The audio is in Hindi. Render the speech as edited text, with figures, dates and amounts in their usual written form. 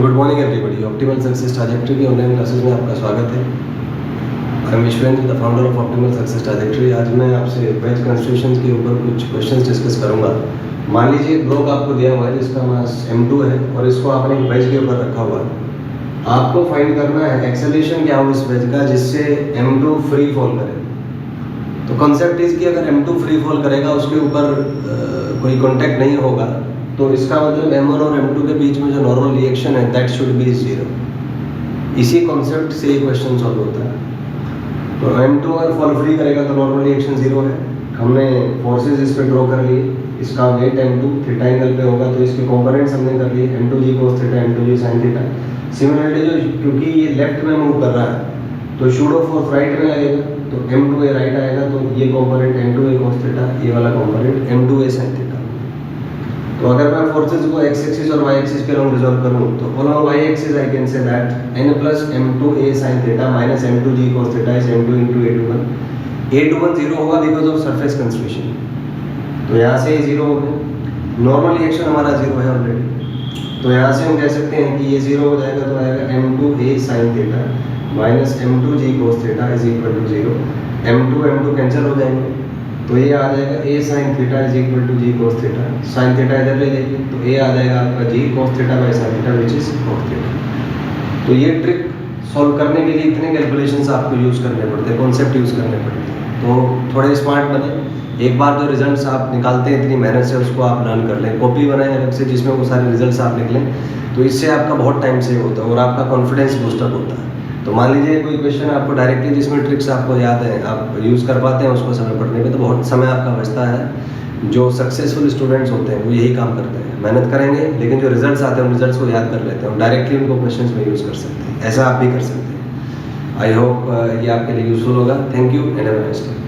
Good morning everybody. Optimal success trajectory की ऑनलाइन क्लासेस में आपका स्वागत है। I am Vishvendra, the founder of optimal success trajectory. आज मैं आपसे बैच कंस्ट्रक्शन के ऊपर कुछ क्वेश्चंस डिस्कस करूंगा। मान लीजिए एक ब्लॉक आपको दिया हुआ है जिसका मास m2 है और इसको आपने एक बैच के ऊपर रखा हुआ है। आपको फाइंड करना है एक्सेलरेशन क्या हो इस बैच का जिससे m2 फ्री फॉल करे। तो कॉन्सेप्ट इज कि अगर m2 फ्री फॉल करेगा उसके ऊपर कोई कॉन्टैक्ट नहीं होगा तो इसका मतलब m1 और m2 के बीच में जो नॉर्मल रिएक्शन है दैट शुड बी जीरो। इसी कॉन्सेप्ट से ये क्वेश्चन सॉल्व होता है। तो m2 अगर फॉल फ्री करेगा तो नॉर्मल रिएक्शन जीरो है। हमने फोर्सेस इस पे ड्रॉ कर लिए। इसका वेट m2 थीटा एंगल पे होगा तो इसके कंपोनेंट्स हमने कर लिए m2g cos theta m2g sin theta. Similarly जो क्योंकि ये लेफ्ट में मूव कर रहा है तो शूडो फोर्स राइट में लगेगा तो m2a राइट आएगा तो ये कंपोनेंट m2a cos थीटा, ये वाला कंपोनेंट m2a sin थीटा। तो अगर मैं फोर्सेस को x एक्सिस और y एक्सिस के अलॉन्ग रिजॉल्व करूं तो along y axis I can say that n plus m2a sin theta minus m2g cos theta is m2 into a21। a21 zero होगा बिकॉज ऑफ सरफेस कंस्ट्रक्शन। तो यहाँ से ये जीरो हो गया। नॉर्मल रिएक्शन हमारा जीरो है ऑलरेडी। तो यहाँ से हम कह सकते हैं कि ये जीरो हो जाएगा तो आएगा m2a sin theta minus m2g cos theta is equal to zero. m2 cancel हो जाएंगे तो ये आ जाएगा a sin theta is equal to g cos theta. sin theta इधर ले लेंगे तो a आ जाएगा आपका g cos theta by sin theta which is cos theta. तो ये ट्रिक सॉल्व करने के लिए इतने कैलकुलेशंस आपको यूज़ करने पड़ते हैं, कॉन्सेप्ट यूज़ करने पड़ते हैं। तो थोड़े स्मार्ट बने। एक बार जो रिजल्ट्स आप निकालते हैं इतनी मेहनत से उसको आप लर्न कर लें। कॉपी बनाएं अलग से जिसमें वो सारे रिजल्ट्स आप लिख लें तो इससे आपका बहुत टाइम सेव होता है और आपका कॉन्फिडेंस बूस्टअप होता है। तो मान लीजिए कोई क्वेश्चन आपको डायरेक्टली जिसमें ट्रिक्स आपको याद है आप यूज़ कर पाते हैं उसको समय पढ़ने में तो बहुत समय आपका बचता है। जो सक्सेसफुल स्टूडेंट्स होते हैं वो यही काम करते हैं, मेहनत करेंगे लेकिन जो रिजल्ट्स आते हैं उन रिजल्ट्स को याद कर लेते हैं और डायरेक्टली उनको क्वेश्चंस में यूज़ कर सकते हैं। ऐसा आप भी कर सकते हैं। आई होप ये आपके लिए यूजफुल होगा। Thank you and have a nice day.